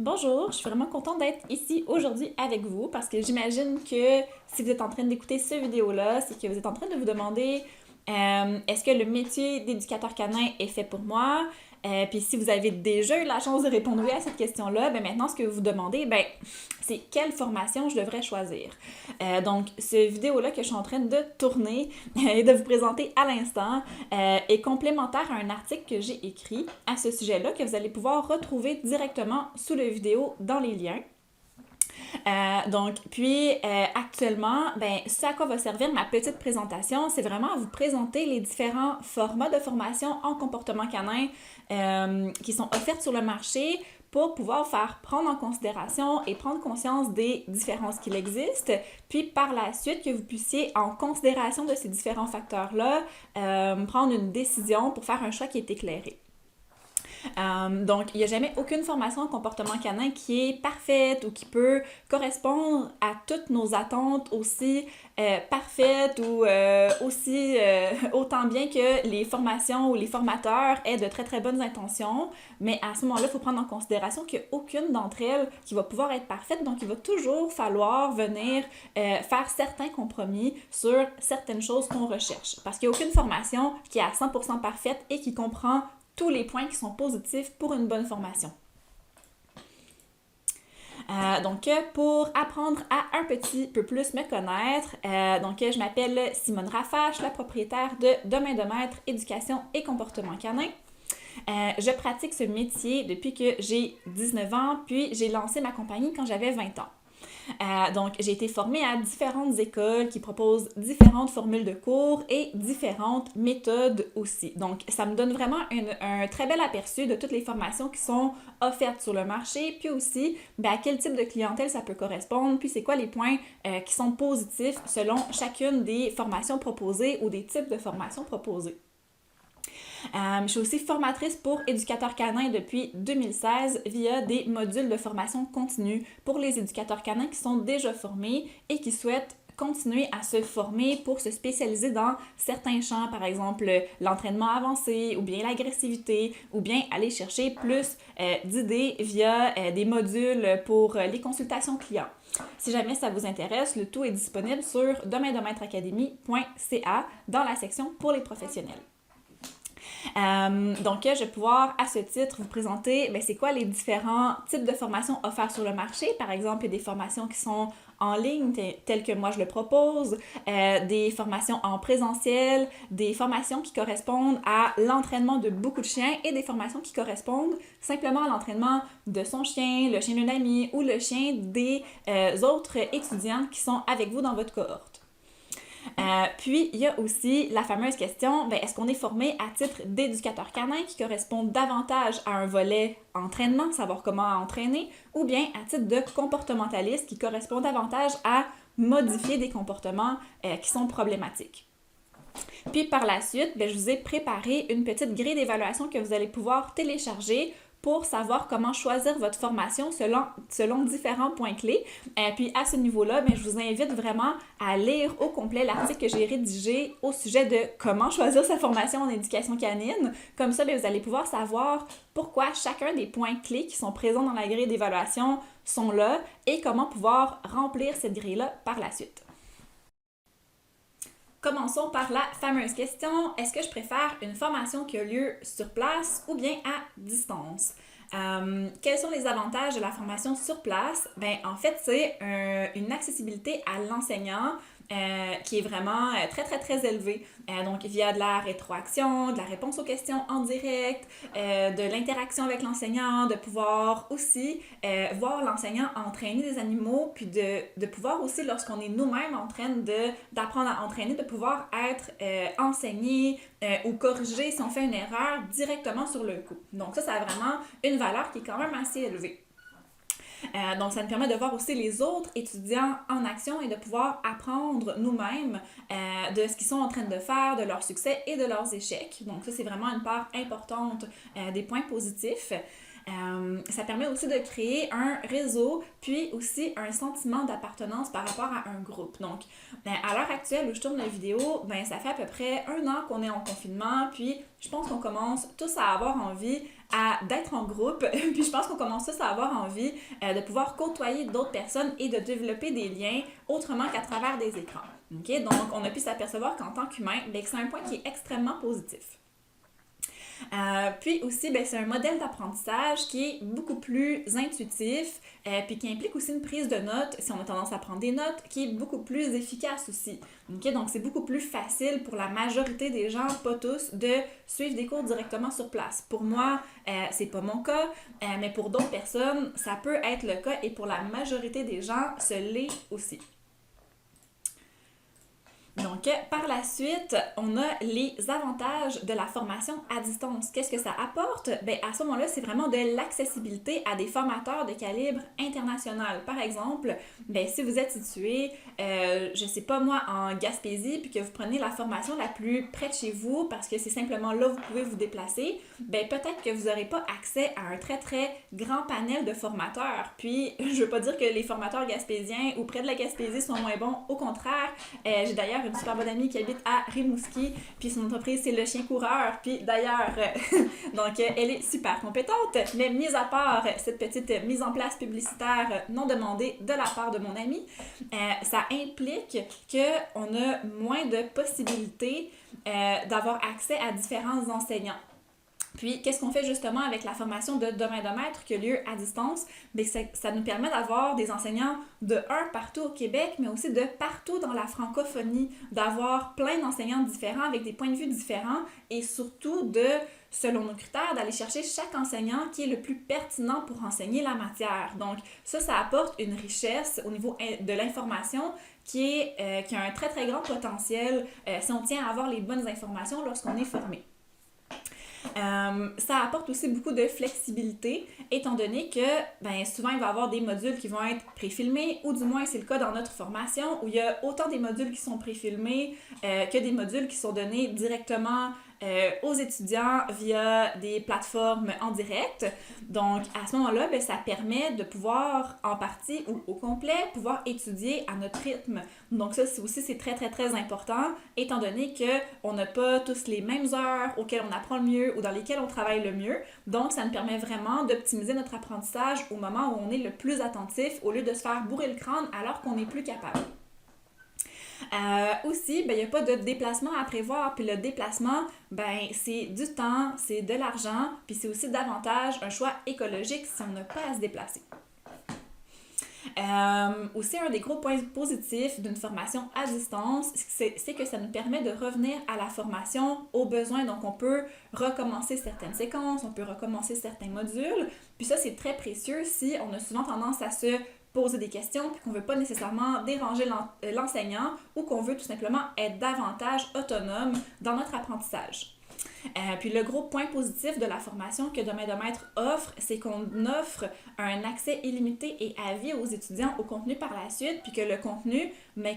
Bonjour, je suis vraiment contente d'être ici aujourd'hui avec vous parce que j'imagine que si vous êtes en train d'écouter cette vidéo-là, c'est que vous êtes en train de vous demander est-ce que le métier d'éducateur canin est fait pour moi? Puis si vous avez déjà eu la chance de répondre oui à cette question-là, ben maintenant ce que vous vous demandez, ben c'est quelle formation je devrais choisir. Donc, cette vidéo-là que je suis en train de tourner et de vous présenter à l'instant est complémentaire à un article que j'ai écrit à ce sujet-là que vous allez pouvoir retrouver directement sous la vidéo dans les liens. Actuellement, ben, ce à quoi va servir ma petite présentation, c'est vraiment à vous présenter les différents formats de formation en comportement canin qui sont offerts sur le marché pour pouvoir faire prendre en considération et prendre conscience des différences qu'il existe, puis par la suite que vous puissiez, en considération de ces différents facteurs-là, prendre une décision pour faire un choix qui est éclairé. Donc, il n'y a jamais aucune formation en comportement canin qui est parfaite ou qui peut correspondre à toutes nos attentes aussi parfaites ou autant bien que les formations ou les formateurs aient de très très bonnes intentions. Mais à ce moment-là, il faut prendre en considération qu'il n'y a aucune d'entre elles qui va pouvoir être parfaite. Donc, il va toujours falloir venir faire certains compromis sur certaines choses qu'on recherche. Parce qu'il n'y a aucune formation qui est à 100% parfaite et qui comprend tous les points qui sont positifs pour une bonne formation. Pour apprendre à un petit peu plus me connaître, je m'appelle Simone Raffache, la propriétaire de Demain de Maître Éducation et Comportement Canin. Je pratique ce métier depuis que j'ai 19 ans, puis j'ai lancé ma compagnie quand j'avais 20 ans. J'ai été formée à différentes écoles qui proposent différentes formules de cours et différentes méthodes aussi. Donc, ça me donne vraiment un très bel aperçu de toutes les formations qui sont offertes sur le marché, puis aussi à quel type de clientèle ça peut correspondre, puis c'est quoi les points qui sont positifs selon chacune des formations proposées ou des types de formations proposées. Je suis aussi formatrice pour éducateurs canins depuis 2016 via des modules de formation continue pour les éducateurs canins qui sont déjà formés et qui souhaitent continuer à se former pour se spécialiser dans certains champs, par exemple l'entraînement avancé ou bien l'agressivité ou bien aller chercher plus d'idées via des modules pour les consultations clients. Si jamais ça vous intéresse, le tout est disponible sur domaindemeitreacademy.ca dans la section pour les professionnels. Je vais pouvoir, à ce titre, vous présenter c'est quoi les différents types de formations offertes sur le marché. Par exemple, il y a des formations qui sont en ligne, telles que moi je le propose, des formations en présentiel, des formations qui correspondent à l'entraînement de beaucoup de chiens et des formations qui correspondent simplement à l'entraînement de son chien, le chien d'un ami ou le chien des autres étudiants qui sont avec vous dans votre cohorte. Puis, il y a aussi la fameuse question, est-ce qu'on est formé à titre d'éducateur canin qui correspond davantage à un volet entraînement, savoir comment entraîner, ou bien à titre de comportementaliste qui correspond davantage à modifier des comportements qui sont problématiques. Puis par la suite, je vous ai préparé une petite grille d'évaluation que vous allez pouvoir télécharger pour savoir comment choisir votre formation selon différents points clés. Puis à ce niveau-là, je vous invite vraiment à lire au complet l'article que j'ai rédigé au sujet de comment choisir sa formation en éducation canine. Comme ça, vous allez pouvoir savoir pourquoi chacun des points clés qui sont présents dans la grille d'évaluation sont là et comment pouvoir remplir cette grille-là par la suite. Commençons par la fameuse question, est-ce que je préfère une formation qui a lieu sur place ou bien à distance? Quels sont les avantages de la formation sur place? En fait, c'est une accessibilité à l'enseignant qui est vraiment très, très, très élevée. Donc, via de la rétroaction, de la réponse aux questions en direct, de l'interaction avec l'enseignant, de pouvoir aussi voir l'enseignant entraîner des animaux, puis de pouvoir aussi, lorsqu'on est nous-mêmes en train d'apprendre à entraîner, de pouvoir être enseigné ou corrigé si on fait une erreur directement sur le coup. Donc ça a vraiment une valeur qui est quand même assez élevée. Donc, ça nous permet de voir aussi les autres étudiants en action et de pouvoir apprendre nous-mêmes de ce qu'ils sont en train de faire, de leurs succès et de leurs échecs. Donc, ça, c'est vraiment une part importante des points positifs. Ça permet aussi de créer un réseau, puis aussi un sentiment d'appartenance par rapport à un groupe. Donc, à l'heure actuelle où je tourne la vidéo, ça fait à peu près 1 an qu'on est en confinement, puis je pense qu'on commence tous à avoir envie d'être en groupe, puis je pense qu'on commence tous à avoir envie de pouvoir côtoyer d'autres personnes et de développer des liens autrement qu'à travers des écrans. Okay? Donc, on a pu s'apercevoir qu'en tant qu'humain, c'est un point qui est extrêmement positif. Puis aussi, c'est un modèle d'apprentissage qui est beaucoup plus intuitif, puis qui implique aussi une prise de notes, si on a tendance à prendre des notes, qui est beaucoup plus efficace aussi. Okay? Donc, c'est beaucoup plus facile pour la majorité des gens, pas tous, de suivre des cours directement sur place. Pour moi, c'est pas mon cas, mais pour d'autres personnes, ça peut être le cas, et pour la majorité des gens, ce l'est aussi. Donc, par la suite, on a les avantages de la formation à distance. Qu'est-ce que ça apporte? À ce moment-là, c'est vraiment de l'accessibilité à des formateurs de calibre international. Par exemple, si vous êtes situé, je sais pas moi, en Gaspésie, puis que vous prenez la formation la plus près de chez vous, parce que c'est simplement là où vous pouvez vous déplacer, peut-être que vous n'aurez pas accès à un très, très grand panel de formateurs. Puis, je veux pas dire que les formateurs gaspésiens ou près de la Gaspésie sont moins bons. Au contraire, j'ai d'ailleurs une super bonne amie qui habite à Rimouski, puis son entreprise c'est Le Chien Coureur, puis d'ailleurs donc elle est super compétente, mais mis à part cette petite mise en place publicitaire non demandée de la part de mon amie, ça implique qu'on a moins de possibilités d'avoir accès à différents enseignants. Puis, qu'est-ce qu'on fait justement avec la formation de domaine de maître qui a lieu à distance? Ça nous permet d'avoir des enseignants partout au Québec, mais aussi de partout dans la francophonie, d'avoir plein d'enseignants différents avec des points de vue différents, et surtout selon nos critères, d'aller chercher chaque enseignant qui est le plus pertinent pour enseigner la matière. Donc, ça apporte une richesse au niveau de l'information qui a un très, très grand potentiel si on tient à avoir les bonnes informations lorsqu'on est formé. Ça apporte aussi beaucoup de flexibilité, étant donné que souvent il va y avoir des modules qui vont être préfilmés, ou du moins c'est le cas dans notre formation, où il y a autant des modules qui sont préfilmés que des modules qui sont donnés directement aux étudiants via des plateformes en direct. Donc, à ce moment-là, ça permet de pouvoir, en partie ou au complet, pouvoir étudier à notre rythme. Donc ça, c'est très, très, très important, étant donné qu'on n'a pas tous les mêmes heures auxquelles on apprend le mieux ou dans lesquelles on travaille le mieux. Donc, ça nous permet vraiment d'optimiser notre apprentissage au moment où on est le plus attentif, au lieu de se faire bourrer le crâne alors qu'on n'est plus capable. Aussi, il n'y a pas de déplacement à prévoir. Puis le déplacement, c'est du temps, c'est de l'argent, puis c'est aussi davantage un choix écologique si on n'a pas à se déplacer. Aussi, un des gros points positifs d'une formation à distance, c'est que ça nous permet de revenir à la formation aux besoins. Donc, on peut recommencer certaines séquences, on peut recommencer certains modules. Puis ça, c'est très précieux si on a souvent tendance à se poser des questions, puis qu'on ne veut pas nécessairement déranger l'enseignant, ou qu'on veut tout simplement être davantage autonome dans notre apprentissage. Puis le gros point positif de la formation que Domaine de maître offre, c'est qu'on offre un accès illimité et à vie aux étudiants au contenu par la suite, puis que le contenu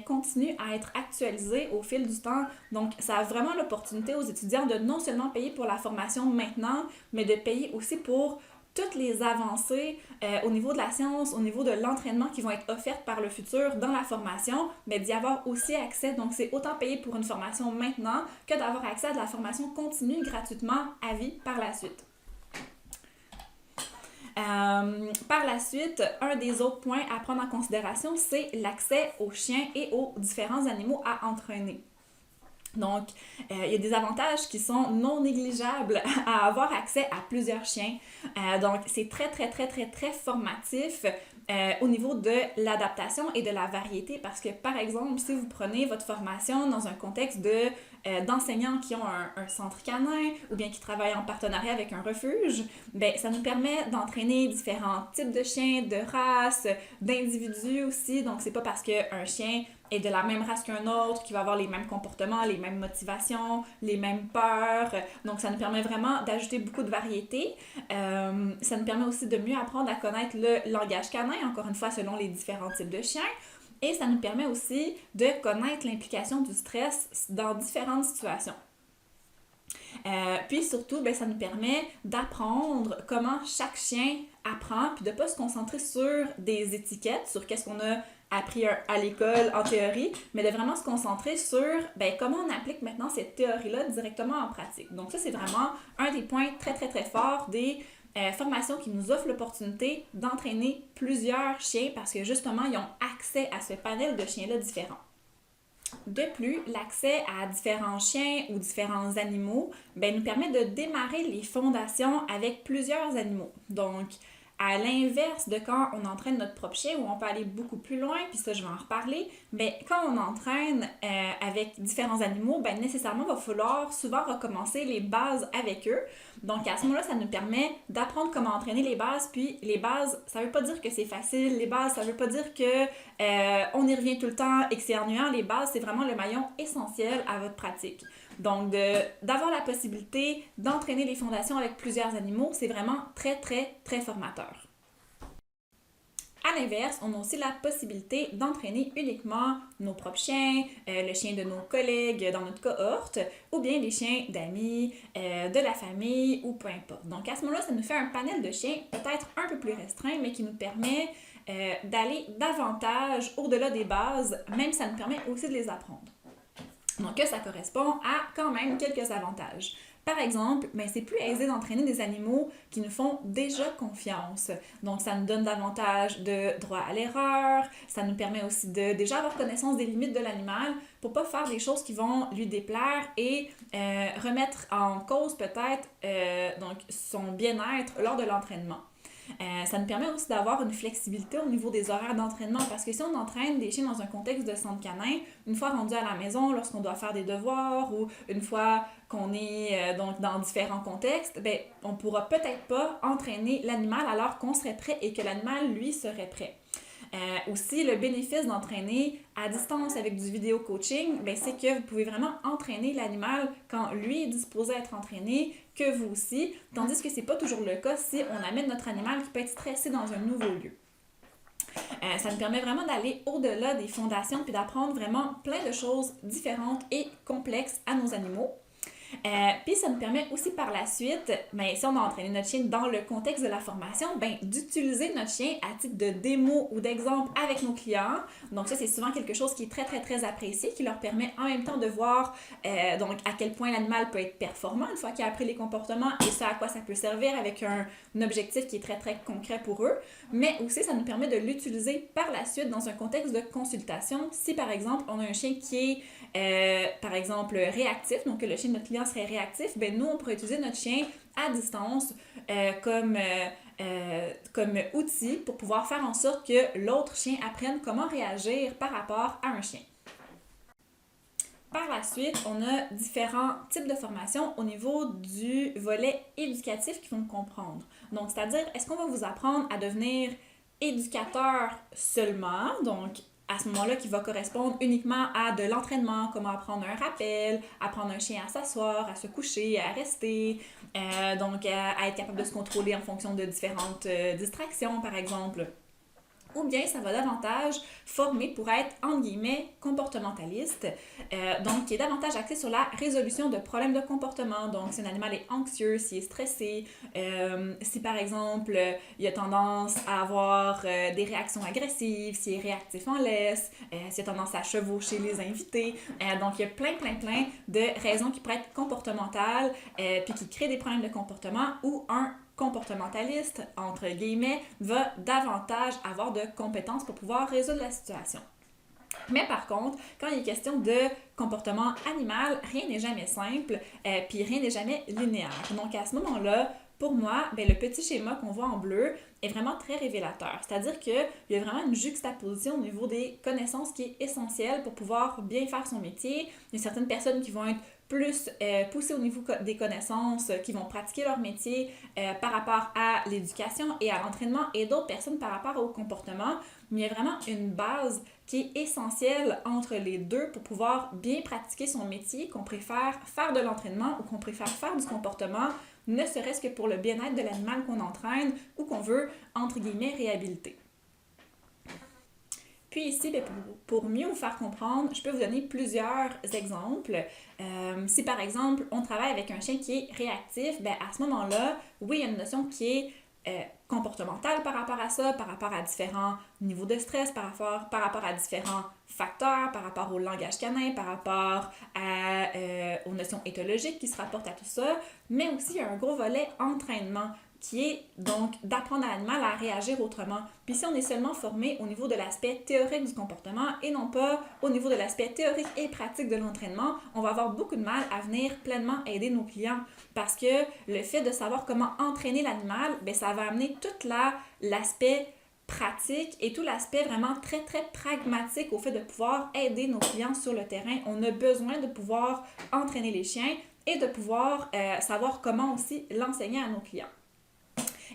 continue à être actualisé au fil du temps. Donc, ça a vraiment l'opportunité aux étudiants de non seulement payer pour la formation maintenant, mais de payer aussi pour toutes les avancées au niveau de la science, au niveau de l'entraînement qui vont être offertes par le futur dans la formation, mais d'y avoir aussi accès. Donc, c'est autant payer pour une formation maintenant que d'avoir accès à de la formation continue gratuitement à vie par la suite. Par la suite, un des autres points à prendre en considération, c'est l'accès aux chiens et aux différents animaux à entraîner. Donc, il y a des avantages qui sont non négligeables à avoir accès à plusieurs chiens. Donc, c'est très, très, très, très, très formatif au niveau de l'adaptation et de la variété, parce que, par exemple, si vous prenez votre formation dans un contexte d'enseignants qui ont un centre canin ou bien qui travaillent en partenariat avec un refuge, ça nous permet d'entraîner différents types de chiens, de races, d'individus aussi. Donc, c'est pas parce qu'un chien est de la même race qu'un autre, qui va avoir les mêmes comportements, les mêmes motivations, les mêmes peurs. Donc, ça nous permet vraiment d'ajouter beaucoup de variété. Ça nous permet aussi de mieux apprendre à connaître le langage canin, encore une fois, selon les différents types de chiens. Et ça nous permet aussi de connaître l'implication du stress dans différentes situations. Puis surtout, ben, ça nous permet d'apprendre comment chaque chien apprend, puis de ne pas se concentrer sur des étiquettes, sur qu'est-ce qu'on a appris à l'école en théorie, mais de vraiment se concentrer sur ben, comment on applique maintenant cette théorie-là directement en pratique. Donc ça, c'est vraiment un des points très, très, très forts des formations qui nous offrent l'opportunité d'entraîner plusieurs chiens parce que justement, ils ont accès à ce panel de chiens-là différents. De plus, l'accès à différents chiens ou différents animaux ben, nous permet de démarrer les fondations avec plusieurs animaux. Donc, à l'inverse de quand on entraîne notre propre chien, où on peut aller beaucoup plus loin, puis ça, je vais en reparler, ben, quand on entraîne avec différents animaux, ben, nécessairement, il va falloir souvent recommencer les bases avec eux. Donc, à ce moment-là, ça nous permet d'apprendre comment entraîner les bases, puis les bases, ça ne veut pas dire que c'est facile, les bases, ça ne veut pas dire que on y revient tout le temps et que c'est ennuyant. Les bases, c'est vraiment le maillon essentiel à votre pratique. Donc, d'avoir la possibilité d'entraîner les fondations avec plusieurs animaux, c'est vraiment très, très, très formateur. À l'inverse, on a aussi la possibilité d'entraîner uniquement nos propres chiens, le chien de nos collègues dans notre cohorte, ou bien les chiens d'amis, de la famille, ou peu importe. Donc, à ce moment-là, ça nous fait un panel de chiens peut-être un peu plus restreint, mais qui nous permet d'aller davantage au-delà des bases, même ça nous permet aussi de les apprendre. Donc, ça correspond à quand même quelques avantages. Par exemple, ben, c'est plus aisé d'entraîner des animaux qui nous font déjà confiance. Donc, ça nous donne davantage de droit à l'erreur. Ça nous permet aussi de déjà avoir connaissance des limites de l'animal pour ne pas faire des choses qui vont lui déplaire et remettre en cause peut-être donc son bien-être lors de l'entraînement. Ça nous permet aussi d'avoir une flexibilité au niveau des horaires d'entraînement parce que si on entraîne des chiens dans un contexte de centre canin, une fois rendu à la maison, lorsqu'on doit faire des devoirs ou une fois qu'on est donc dans différents contextes, ben, on ne pourra peut-être pas entraîner l'animal alors qu'on serait prêt et que l'animal, lui, serait prêt. Aussi, le bénéfice d'entraîner à distance avec du vidéo coaching, ben, c'est que vous pouvez vraiment entraîner l'animal quand lui est disposé à être entraîné, que vous aussi, tandis que c'est pas toujours le cas si on amène notre animal qui peut être stressé dans un nouveau lieu. Ça nous permet vraiment d'aller au-delà des fondations puis d'apprendre vraiment plein de choses différentes et complexes à nos animaux. Puis ça nous permet aussi par la suite, ben, si on a entraîné notre chien dans le contexte de la formation, ben, d'utiliser notre chien à titre de démo ou d'exemple avec nos clients. Donc ça, c'est souvent quelque chose qui est très, très, très apprécié, qui leur permet en même temps de voir donc à quel point l'animal peut être performant une fois qu'il a appris les comportements et ça à quoi ça peut servir avec un objectif qui est très, très concret pour eux. Mais aussi, ça nous permet de l'utiliser par la suite dans un contexte de consultation. Si par exemple, on a un chien qui est par exemple réactif, donc que le chien de notre client serait réactif, ben nous, on pourrait utiliser notre chien à distance comme outil pour pouvoir faire en sorte que l'autre chien apprenne comment réagir par rapport à un chien. Par la suite, on a différents types de formations au niveau du volet éducatif qu'ils vont comprendre. Donc, c'est-à-dire, est-ce qu'on va vous apprendre à devenir éducateur seulement, donc à ce moment-là qui va correspondre uniquement à de l'entraînement, comment apprendre un rappel, apprendre un chien à s'asseoir, à se coucher, à rester, donc à être capable de se contrôler en fonction de différentes distractions, par exemple. Ou bien ça va davantage former pour être, entre guillemets, comportementaliste, donc qui est davantage axé sur la résolution de problèmes de comportement. Donc, si un animal est anxieux, s'il est stressé, si par exemple, il a tendance à avoir des réactions agressives, s'il est réactif en laisse, s'il a tendance à chevaucher les invités. Donc, il y a plein de raisons qui pourraient être comportementales, puis qui créent des problèmes de comportement ou un comportementaliste, entre guillemets, va davantage avoir de compétences pour pouvoir résoudre la situation. Mais par contre, quand il est question de comportement animal, rien n'est jamais simple, puis rien n'est jamais linéaire. Donc à ce moment-là, pour moi, ben, le petit schéma qu'on voit en bleu est vraiment très révélateur. C'est-à-dire qu'il y a vraiment une juxtaposition au niveau des connaissances qui est essentielle pour pouvoir bien faire son métier. Il y a certaines personnes qui vont être plus poussées au niveau des connaissances, qui vont pratiquer leur métier par rapport à l'éducation et à l'entraînement, et d'autres personnes par rapport au comportement. Mais il y a vraiment une base qui est essentielle entre les deux pour pouvoir bien pratiquer son métier, qu'on préfère faire de l'entraînement ou qu'on préfère faire du comportement, ne serait-ce que pour le bien-être de l'animal qu'on entraîne ou qu'on veut, entre guillemets, réhabiliter. Puis ici, ben, pour mieux vous faire comprendre, je peux vous donner plusieurs exemples. Si par exemple, on travaille avec un chien qui est réactif, ben, à ce moment-là, oui, il y a une notion qui est comportementale par rapport à ça, par rapport à différents niveaux de stress, par rapport à différents facteurs, par rapport au langage canin, par rapport aux notions éthologiques qui se rapportent à tout ça, mais aussi il y a un gros volet entraînement qui est donc d'apprendre à l'animal à réagir autrement. Puis si on est seulement formé au niveau de l'aspect théorique du comportement et non pas au niveau de l'aspect théorique et pratique de l'entraînement, on va avoir beaucoup de mal à venir pleinement aider nos clients parce que le fait de savoir comment entraîner l'animal, bien, ça va amener tout l'aspect pratique et tout l'aspect vraiment très très pragmatique au fait de pouvoir aider nos clients sur le terrain. On a besoin de pouvoir entraîner les chiens et de pouvoir savoir comment aussi l'enseigner à nos clients.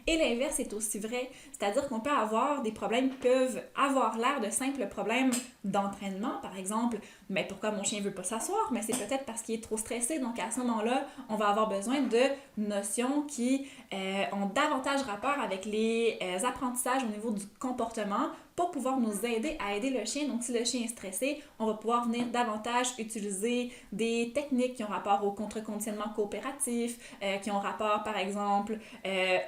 Et l'inverse est aussi vrai, c'est-à-dire qu'on peut avoir des problèmes qui peuvent avoir l'air de simples problèmes d'entraînement, par exemple, mais pourquoi mon chien ne veut pas s'asseoir? Mais c'est peut-être parce qu'il est trop stressé, donc à ce moment-là, on va avoir besoin de notions qui ont davantage rapport avec les apprentissages au niveau du comportement pour pouvoir nous aider à aider le chien. Donc si le chien est stressé, on va pouvoir venir davantage utiliser des techniques qui ont rapport au contre-conditionnement coopératif, qui ont rapport par exemple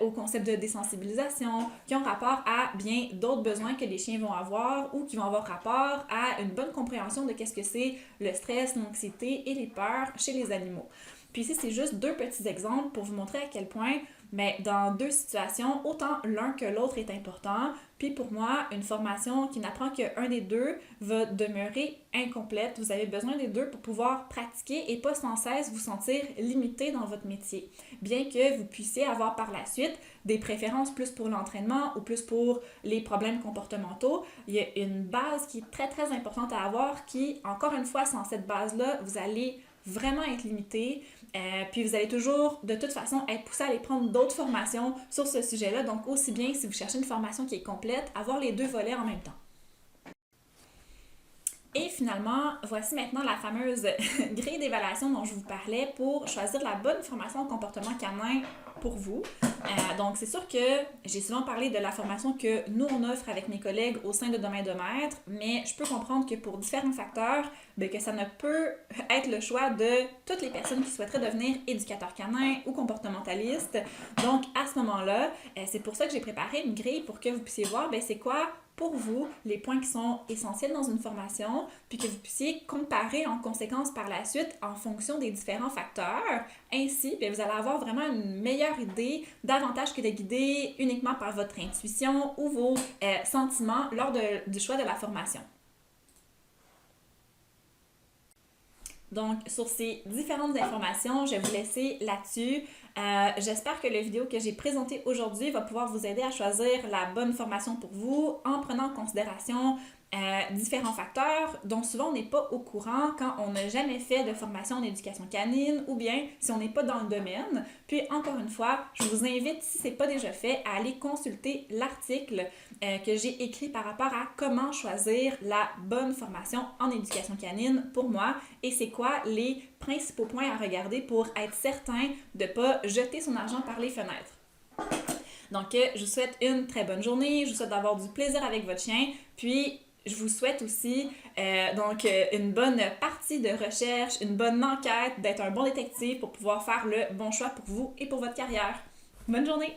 au concept de désensibilisation, qui ont rapport à bien d'autres besoins que les chiens vont avoir ou qui vont avoir rapport à une bonne compréhension de qu'est-ce que c'est le stress, l'anxiété et les peurs chez les animaux. Puis ici, c'est juste deux petits exemples pour vous montrer à quel point, mais dans deux situations, autant l'un que l'autre est important. Puis pour moi, une formation qui n'apprend qu'un des deux va demeurer incomplète. Vous avez besoin des deux pour pouvoir pratiquer et pas sans cesse vous sentir limité dans votre métier. Bien que vous puissiez avoir par la suite des préférences plus pour l'entraînement ou plus pour les problèmes comportementaux, il y a une base qui est très très importante à avoir qui, encore une fois, sans cette base-là, vous allez vraiment être limité. Puis vous allez toujours, de toute façon, être poussé à aller prendre d'autres formations sur ce sujet-là. Donc, aussi bien si vous cherchez une formation qui est complète, avoir les deux volets en même temps. Et finalement, voici maintenant la fameuse grille d'évaluation dont je vous parlais pour choisir la bonne formation en comportement canin pour vous. Donc, c'est sûr que j'ai souvent parlé de la formation que nous, on offre avec mes collègues au sein de Domaine de Maître, mais je peux comprendre que pour différents facteurs, bien, que ça ne peut être le choix de toutes les personnes qui souhaiteraient devenir éducateur canin ou comportementaliste. Donc, à ce moment-là, c'est pour ça que j'ai préparé une grille pour que vous puissiez voir, bien, c'est quoi pour vous les points qui sont essentiels dans une formation, puis que vous puissiez comparer en conséquence par la suite en fonction des différents facteurs. Ainsi, bien, vous allez avoir vraiment une meilleure idée, davantage que de guider uniquement par votre intuition ou vos sentiments lors du choix de la formation. Donc, sur ces différentes informations, je vais vous laisser là-dessus. J'espère que la vidéo que j'ai présentée aujourd'hui va pouvoir vous aider à choisir la bonne formation pour vous en prenant en considération différents facteurs dont souvent on n'est pas au courant quand on n'a jamais fait de formation en éducation canine ou bien si on n'est pas dans le domaine. Puis encore une fois, je vous invite, si ce n'est pas déjà fait, à aller consulter l'article que j'ai écrit par rapport à comment choisir la bonne formation en éducation canine pour moi et c'est quoi les principaux points à regarder pour être certain de ne pas jeter son argent par les fenêtres. Donc, je vous souhaite une très bonne journée, je vous souhaite d'avoir du plaisir avec votre chien, puis je vous souhaite aussi une bonne partie de recherche, une bonne enquête, d'être un bon détective pour pouvoir faire le bon choix pour vous et pour votre carrière. Bonne journée!